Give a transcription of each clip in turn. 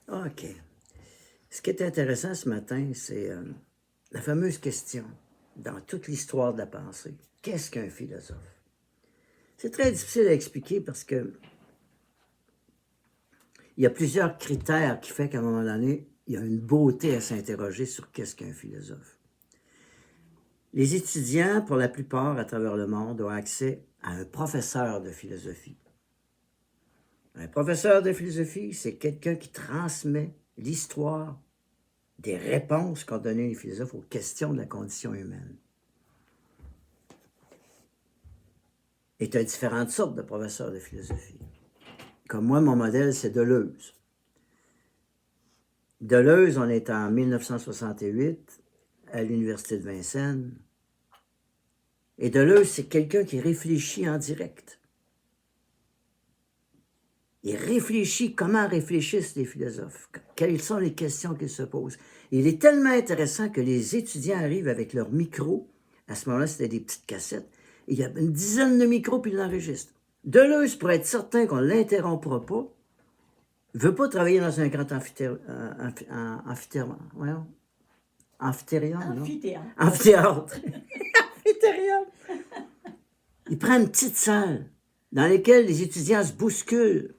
OK. Ce qui est intéressant ce matin, c'est la fameuse question dans toute l'histoire de la pensée. Qu'est-ce qu'un philosophe? C'est très difficile à expliquer parce que il y a plusieurs critères qui font qu'à un moment donné, il y a une beauté à s'interroger sur qu'est-ce qu'un philosophe. Les étudiants, pour la plupart, à travers le monde, ont accès à un professeur de philosophie. Un professeur de philosophie, c'est quelqu'un qui transmet l'histoire des réponses qu'ont données les philosophes aux questions de la condition humaine. Et tu as différentes sortes de professeurs de philosophie. Comme moi, mon modèle, c'est Deleuze. Deleuze, on est en 1968 à l'Université de Vincennes. Et Deleuze, c'est quelqu'un qui réfléchit en direct. Il réfléchit comment réfléchissent les philosophes, quelles sont les questions qu'ils se posent. Il est tellement intéressant que les étudiants arrivent avec leur micro. À ce moment-là, c'était des petites cassettes. Il y a une dizaine de micros, puis il l'enregistre. Deleuze, pour être certain qu'on ne l'interrompra pas, ne veut pas travailler dans un grand amphithéâtre, amphithéâtre. Il prend une petite salle dans laquelle les étudiants se bousculent,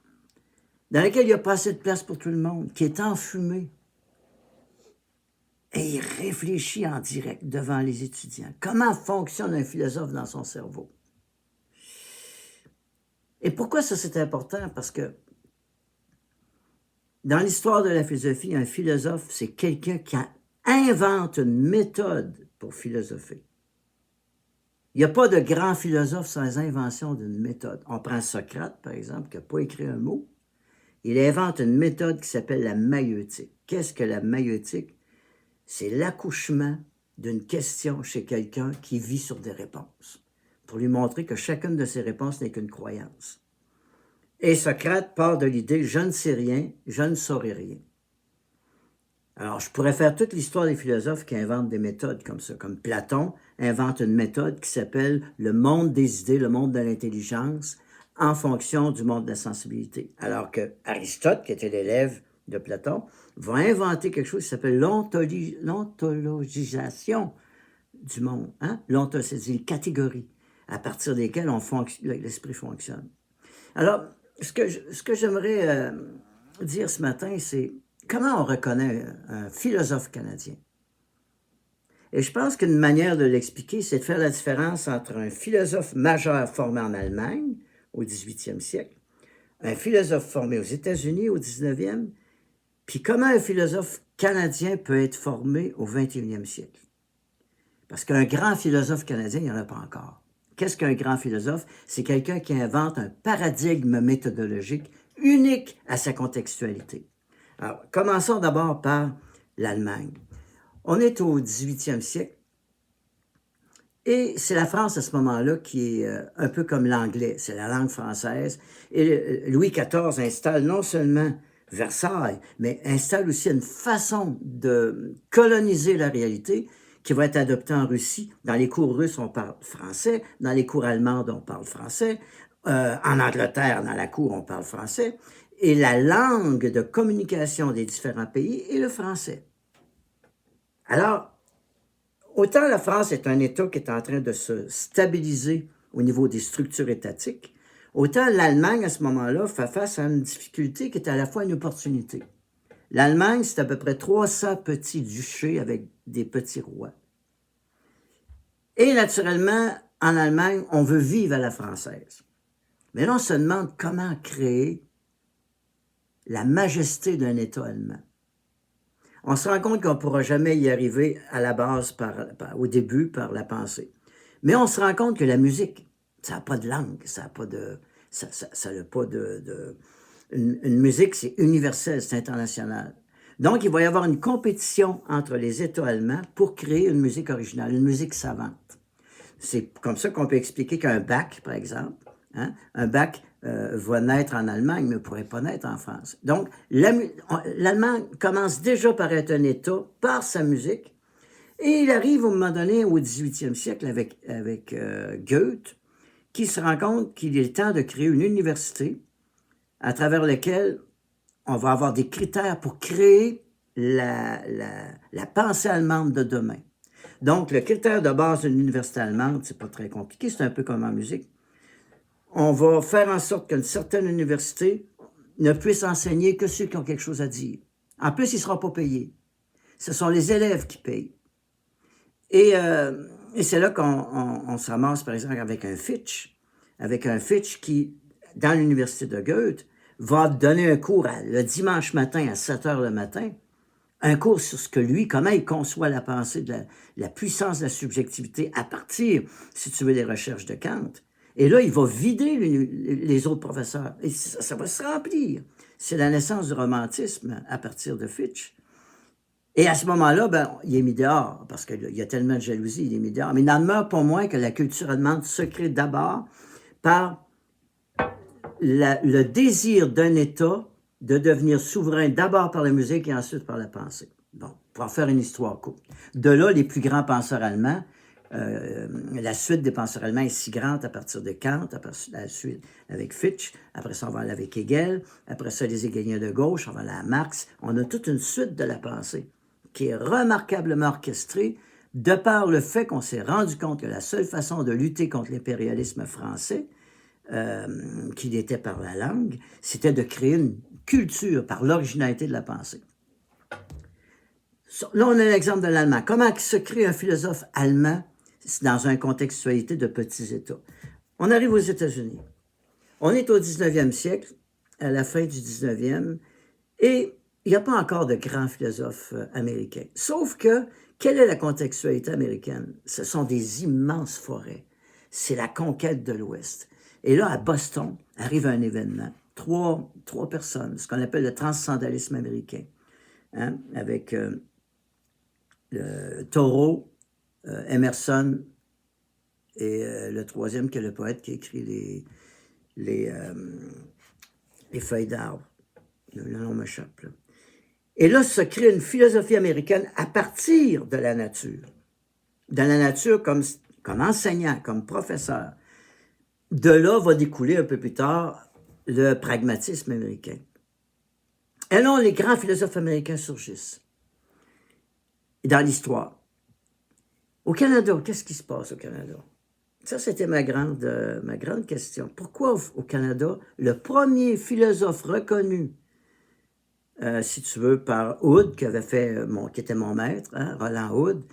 dans laquelle il n'y a pas assez de place pour tout le monde, qui est enfumée. Et il réfléchit en direct devant les étudiants. Comment fonctionne un philosophe dans son cerveau? Et pourquoi ça c'est important? Parce que dans l'histoire de la philosophie, un philosophe, c'est quelqu'un qui invente une méthode pour philosopher. Il n'y a pas de grand philosophe sans invention d'une méthode. On prend Socrate, par exemple, qui n'a pas écrit un mot. Il invente une méthode qui s'appelle la maïeutique. Qu'est-ce que la maïeutique? C'est l'accouchement d'une question chez quelqu'un qui vit sur des réponses, pour lui montrer que chacune de ces réponses n'est qu'une croyance. Et Socrate part de l'idée « je ne sais rien, je ne saurai rien ». Alors, je pourrais faire toute l'histoire des philosophes qui inventent des méthodes comme ça, comme Platon invente une méthode qui s'appelle le monde des idées, le monde de l'intelligence, en fonction du monde de la sensibilité. Alors que Aristote, qui était l'élève de Platon, va inventer quelque chose qui s'appelle l'ontologisation du monde. Hein? C'est une catégorie à partir desquelles l'esprit fonctionne. Alors, ce que j'aimerais dire ce matin, c'est comment on reconnaît un philosophe canadien? Et je pense qu'une manière de l'expliquer, c'est de faire la différence entre un philosophe majeur formé en Allemagne au 18e siècle, un philosophe formé aux États-Unis au 19e, puis comment un philosophe canadien peut être formé au 21e siècle. Parce qu'un grand philosophe canadien, il n'y en a pas encore. Qu'est-ce qu'un grand philosophe? C'est quelqu'un qui invente un paradigme méthodologique unique à sa contextualité. Alors, commençons d'abord par l'Allemagne. On est au 18e siècle et c'est la France à ce moment-là qui est un peu comme l'anglais, c'est la langue française. Et Louis XIV installe non seulement Versailles, mais installe aussi une façon de coloniser la réalité qui va être adoptée en Russie. Dans les cours russes, on parle français. Dans les cours allemandes, on parle français. En Angleterre, dans la cour, on parle français. Et la langue de communication des différents pays est le français. Alors, autant la France est un État qui est en train de se stabiliser au niveau des structures étatiques, autant l'Allemagne, à ce moment-là, fait face à une difficulté qui est à la fois une opportunité. L'Allemagne, c'est à peu près 300 petits duchés avec des petits rois. Et naturellement, en Allemagne, on veut vivre à la française. Mais là, on se demande comment créer la majesté d'un État allemand. On se rend compte qu'on ne pourra jamais y arriver à la base, au début, par la pensée. Mais on se rend compte que la musique, ça n'a pas de langue, ça n'a pas de... Ça n'a pas de une musique, c'est universel, c'est international. Donc, il va y avoir une compétition entre les États allemands pour créer une musique originale, une musique savante. C'est comme ça qu'on peut expliquer qu'un Bach, par exemple, hein, un Bach va naître en Allemagne, mais ne pourrait pas naître en France. Donc, l'Allemagne commence déjà par être un État, par sa musique, et il arrive au moment donné, au 18e siècle, avec Goethe, qui se rend compte qu'il est temps de créer une université à travers laquelle on va avoir des critères pour créer la pensée allemande de demain. Donc, le critère de base d'une université allemande, c'est pas très compliqué, c'est un peu comme en musique. On va faire en sorte qu'une certaine université ne puisse enseigner que ceux qui ont quelque chose à dire. En plus, il ne sera pas payé. Ce sont les élèves qui payent. Et c'est là qu'on se ramasse, par exemple, avec un Fitch qui, dans l'université de Goethe, va donner un cours le dimanche matin à 7 heures le matin, un cours sur ce que lui, comment il conçoit la pensée, de la puissance de la subjectivité à partir, si tu veux, des recherches de Kant. Et là, il va vider les autres professeurs. Et ça va se remplir. C'est la naissance du romantisme à partir de Fitch. Et à ce moment-là, ben, il est mis dehors, parce qu'il y a tellement de jalousie, il est mis dehors. Mais il n'en demeure pas moins que la culture allemande se crée d'abord par le désir d'un État de devenir souverain d'abord par la musique et ensuite par la pensée. Bon, pour en faire une histoire courte. De là, les plus grands penseurs allemands, la suite des penseurs allemands est si grande à partir de Kant, la suite avec Fichte, après ça on va aller avec Hegel, après ça les Hegeliens de gauche, on va aller à Marx. On a toute une suite de la pensée qui est remarquablement orchestrée de par le fait qu'on s'est rendu compte que la seule façon de lutter contre l'impérialisme français, qu'il était par la langue, c'était de créer une culture par l'originalité de la pensée. Là, on a l'exemple de l'allemand. Comment se crée un philosophe allemand dans une contextualité de petits États? On arrive aux États-Unis. On est au 19e siècle, à la fin du 19e, et il n'y a pas encore de grands philosophes américains. Sauf que, quelle est la contextualité américaine? Ce sont des immenses forêts. C'est la conquête de l'Ouest. Et là, à Boston, arrive un événement. Trois personnes, ce qu'on appelle le transcendentalisme américain, hein, avec le Thoreau, Emerson et le troisième qui est le poète qui écrit les feuilles d'arbre. Le nom m'échappe, là. Et là, se crée une philosophie américaine à partir de la nature. De la nature comme enseignant, comme professeur. De là va découler un peu plus tard le pragmatisme américain. Et là, les grands philosophes américains surgissent dans l'histoire. Au Canada, qu'est-ce qui se passe au Canada? Ça, c'était ma grande question. Pourquoi au Canada, le premier philosophe reconnu, si tu veux, par Hood, qui était mon maître, hein, Roland Hood,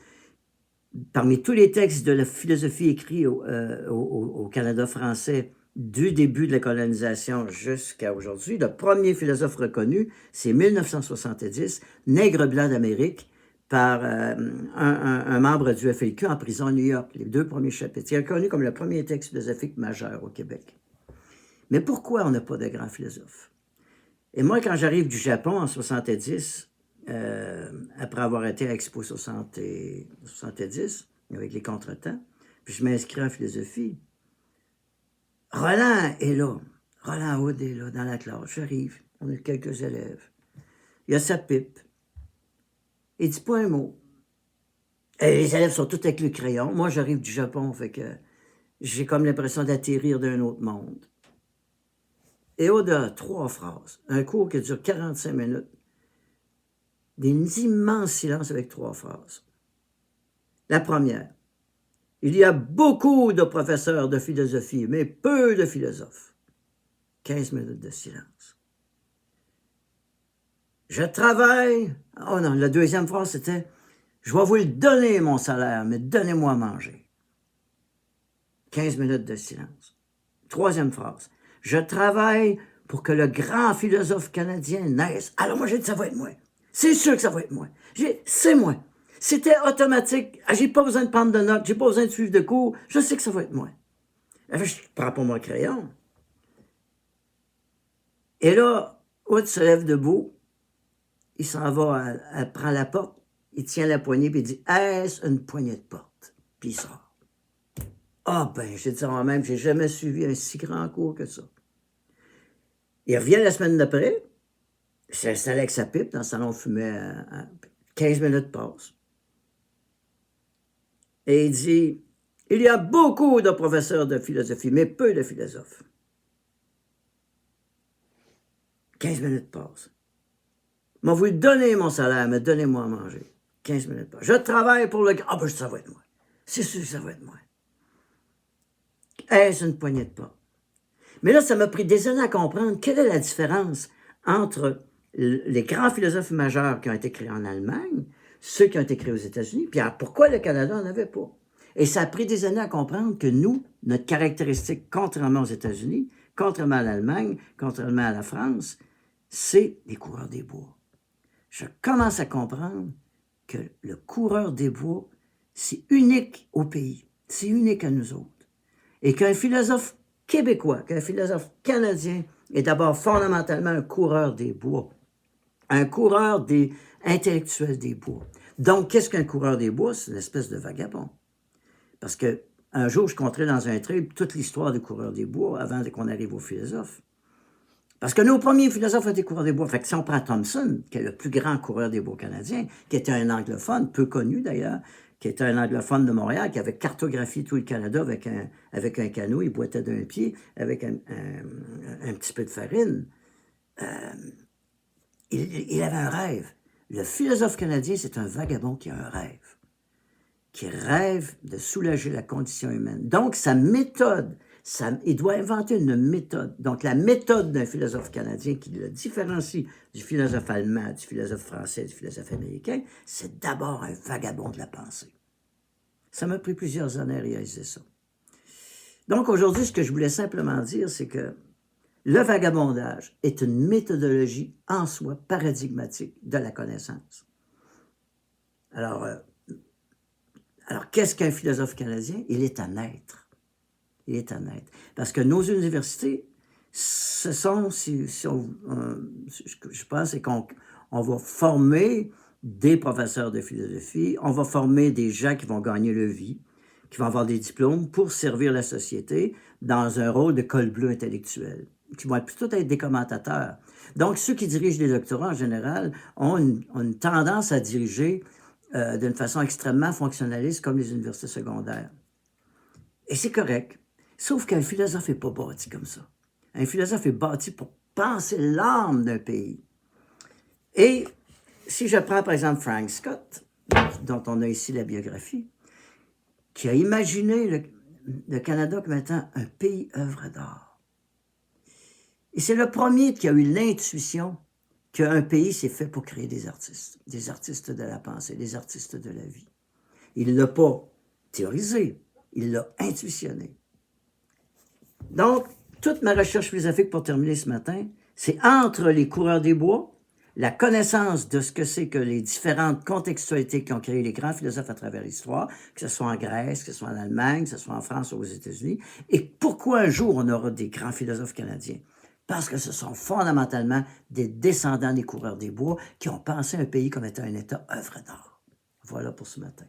parmi tous les textes de la philosophie écrits au Canada français du début de la colonisation jusqu'à aujourd'hui, le premier philosophe reconnu, c'est 1970, Nègre blanc d'Amérique, par un membre du FLQ en prison à New York, les 2 premiers chapitres. Il est reconnu comme le premier texte philosophique majeur au Québec. Mais pourquoi on n'a pas de grands philosophes? Et moi, quand j'arrive du Japon en 70, après avoir été à Expo 70, avec les contretemps, puis je m'inscris en philosophie. Roland est là. Roland Hood est là, dans la classe. J'arrive, on a quelques élèves. Il a sa pipe. Il dit pas un mot. Et les élèves sont tous avec le crayon. Moi, j'arrive du Japon, fait que j'ai comme l'impression d'atterrir d'un autre monde. Et au-delà, 3 phrases. Un cours qui dure 45 minutes. Des immenses silences avec 3 phrases. La première. Il y a beaucoup de professeurs de philosophie, mais peu de philosophes. 15 minutes de silence. Je travaille. Oh non, la deuxième phrase, c'était « Je vais vous le donner, mon salaire, mais donnez-moi à manger. » 15 minutes de silence. Troisième phrase. « Je travaille pour que le grand philosophe canadien naisse. » Alors moi, j'ai dit « Ça va être moi. C'est sûr que ça va être moi. C'est moi. » C'était automatique. J'ai pas besoin de prendre de notes, j'ai pas besoin de suivre de cours. Je sais que ça va être moi. Je prends pas mon crayon. Et là, Hood se lève debout. Il s'en va, elle prend la porte, il tient la poignée, puis il dit « Est-ce une poignée de porte? » Puis il sort. Ah ben, j'ai dit à moi-même, j'ai jamais suivi un si grand cours que ça. Il revient la semaine d'après, il s'est installé avec sa pipe, dans le salon, on fumait 15 minutes passent. Et il dit « Il y a beaucoup de professeurs de philosophie, mais peu de philosophes. » 15 minutes passent. Moi, vous donnez mon salaire, mais donnez-moi à manger. 15 minutes par. Je travaille pour le... Ah, ben, ça va être moi. C'est sûr que ça va être moi. Est-ce une poignée de pas? Mais là, ça m'a pris des années à comprendre quelle est la différence entre les grands philosophes majeurs qui ont été créés en Allemagne, ceux qui ont été créés aux États-Unis, puis alors, pourquoi le Canada n'en avait pas. Et ça a pris des années à comprendre que nous, notre caractéristique, contrairement aux États-Unis, contrairement à l'Allemagne, contrairement à la France, c'est les coureurs des bois. Je commence à comprendre que le coureur des bois, c'est unique au pays, c'est unique à nous autres. Et qu'un philosophe québécois, qu'un philosophe canadien est d'abord fondamentalement un coureur des bois, un coureur des intellectuels des bois. Donc, qu'est-ce qu'un coureur des bois? C'est une espèce de vagabond. Parce que un jour, je compterai dans un trait toute l'histoire des coureurs des bois avant qu'on arrive aux philosophes. Parce que nos premiers philosophes étaient coureurs des bois. Fait que si on prend Thomson, qui est le plus grand coureur des bois canadien, qui était un anglophone, peu connu d'ailleurs, qui était un anglophone de Montréal, qui avait cartographié tout le Canada avec un canot, il boitait d'un pied, avec un petit peu de farine. Il avait un rêve. Le philosophe canadien, c'est un vagabond qui a un rêve, qui rêve de soulager la condition humaine. Donc, sa méthode, il doit inventer une méthode. Donc, la méthode d'un philosophe canadien qui le différencie du philosophe allemand, du philosophe français, du philosophe américain, c'est d'abord un vagabond de la pensée. Ça m'a pris plusieurs années à réaliser ça. Donc, aujourd'hui, ce que je voulais simplement dire, c'est que le vagabondage est une méthodologie en soi paradigmatique de la connaissance. Alors qu'est-ce qu'un philosophe canadien? Il est à naître. Il est à naître. Parce que nos universités, ce sont, je pense, c'est qu'on va former des professeurs de philosophie, on va former des gens qui vont gagner leur vie, qui vont avoir des diplômes pour servir la société dans un rôle de col bleu intellectuel, qui vont plutôt être des commentateurs. Donc, ceux qui dirigent les doctorats, en général, ont une tendance à diriger d'une façon extrêmement fonctionnaliste comme les universités secondaires. Et c'est correct. Sauf qu'un philosophe n'est pas bâti comme ça. Un philosophe est bâti pour penser l'âme d'un pays. Et si je prends par exemple Frank Scott, dont on a ici la biographie, qui a imaginé le Canada comme étant un pays œuvre d'art. Et c'est le premier qui a eu l'intuition qu'un pays s'est fait pour créer des artistes de la pensée, des artistes de la vie. Il ne l'a pas théorisé, il l'a intuitionné. Donc, toute ma recherche philosophique pour terminer ce matin, c'est entre les coureurs des bois, la connaissance de ce que c'est que les différentes contextualités qui ont créé les grands philosophes à travers l'histoire, que ce soit en Grèce, que ce soit en Allemagne, que ce soit en France ou aux États-Unis, et pourquoi un jour on aura des grands philosophes canadiens. Parce que ce sont fondamentalement des descendants des coureurs des bois qui ont pensé un pays comme étant un État œuvre d'art. Voilà pour ce matin.